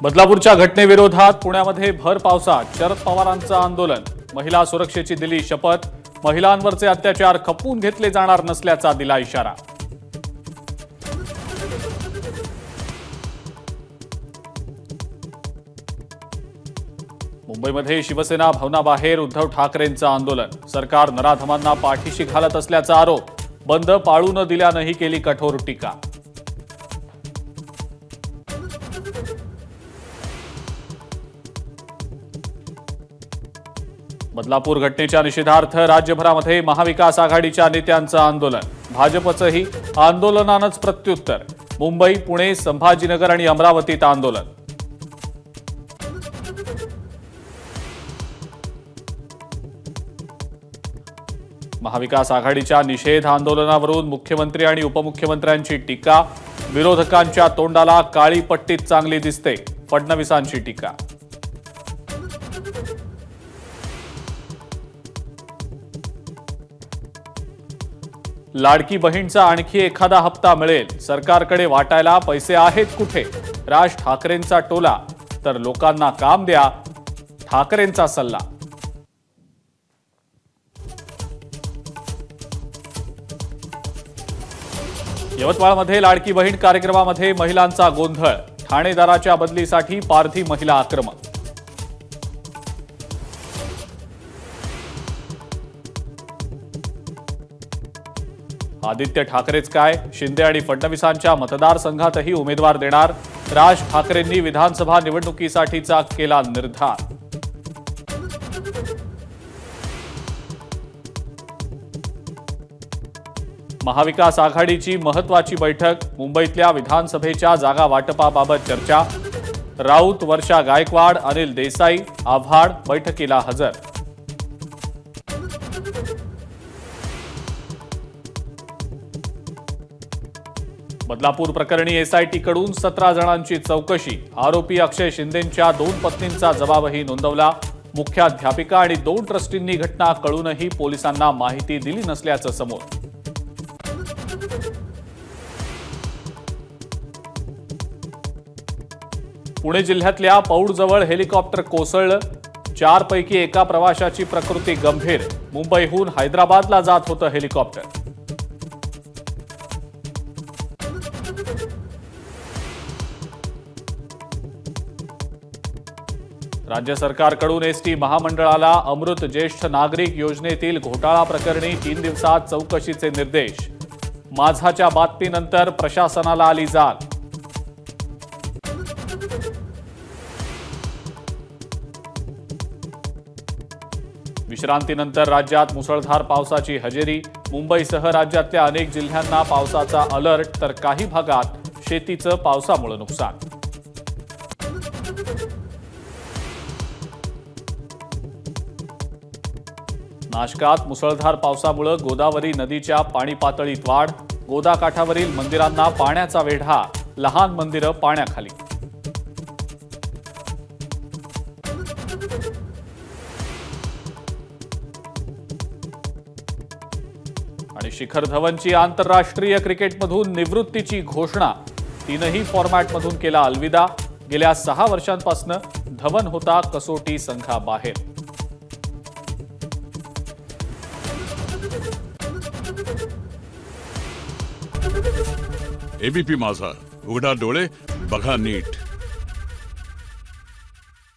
बदलापूरच्या घटनेविरोधात पुण्यामध्ये भर पावसात शरद पवारांचं आंदोलन। महिला सुरक्षेची दिली शपथ। महिलांवरचे अत्याचार खपवून घेतले जाणार नसल्याचा दिला इशारा। मुंबईमध्ये शिवसेना भवनाबाहेर उद्धव ठाकरेंचं आंदोलन। सरकार नराधमांना पाठीशी घालत असल्याचा आरोप। बंद पाळू न दिल्यानंही केली कठोर टीका। बदलापूर घटनेच्या निषेधार्थ राज्यभरामध्ये महाविकास आघाडीच्या नेत्यांचं आंदोलन। भाजपचंही आंदोलनानंच प्रत्युत्तर। मुंबई, पुणे, संभाजीनगर आणि अमरावतीत आंदोलन। महाविकास आघाडीच्या निषेध आंदोलनावरून मुख्यमंत्री आणि उपमुख्यमंत्र्यांची टीका। विरोधकांच्या तोंडाला काळी पट्टीत चांगली दिसते, फडणवीसांची टीका। लाडकी बहीणचा आणखी एखादा हप्ता मिळेल, सरकारकडे वाटायला पैसे आहेत कुठे? राज ठाकरेंचा टोला, तर लोकांना काम द्या, ठाकरेंचा सल्ला। यवतमाळमध्ये लाडकी बहीण कार्यक्रमामध्ये महिलांचा गोंधळ। ठाणेदाराच्या बदलीसाठी पारधी महिला आक्रमक। आदित्य ठाकरेच काय, शिंदे आणि फडणवीसांच्या मतदारसंघातही उमेदवार देणार। राज ठाकरेंनी विधानसभा निवडणुकीसाठीचा केला निर्धार। महाविकास आघाडीची महत्वाची बैठक। मुंबईतल्या विधानसभेच्या जागा वाटपाबाबत चर्चा। राऊत, वर्षा गायकवाड, अनिल देसाई, आव्हाड बैठकीला हजर। बदलापूर प्रकरणी एसआयटीकडून 17 जणांची चौकशी। आरोपी अक्षय शिंदेंच्या 2 पत्नींचा जबाबही नोंदवला। मुख्याध्यापिका आणि 2 ट्रस्टींनी घटना कळूनही पोलिसांना माहिती दिली नसल्याचं समोर। पुणे जिल्ह्यातल्या पौडजवळ हेलिकॉप्टर कोसळलं। 4 पैकी एका प्रवाशाची प्रकृती गंभीर। मुंबईहून हैदराबादला जात होतं हेलिकॉप्टर। राज्य सरकारकडून एसटी महामंडळाला अमृत ज्येष्ठ नागरिक योजनेतील घोटाळा प्रकरणी 3 दिवसात चौकशीचे निर्देश। माझाच्या बातमीनंतर प्रशासनाला आली जाग। विश्रांतीनंतर राज्यात मुसळधार पावसाची हजेरी। मुंबईसह राज्यातल्या अनेक जिल्ह्यांना पावसाचा अलर्ट, तर काही भागात शेतीचं पावसामुळे नुकसान। नाशकात मुसळधार पावसामुळे गोदावरी नदीच्या पाणी पातळीत वाढ। गोदाकाठावरील मंदिरांना पाण्याचा वेढा, लहान मंदिरं पाण्याखाली। आणि शिखर धवनची आंतरराष्ट्रीय क्रिकेटमधून निवृत्तीची घोषणा। 3ही फॉर्मॅटमधून केला अलविदा। गेल्या 6 वर्षांपासून धवन होता कसोटी संघाबाहेर। एबीपी माझा, उघडा डोळे बघा नीट।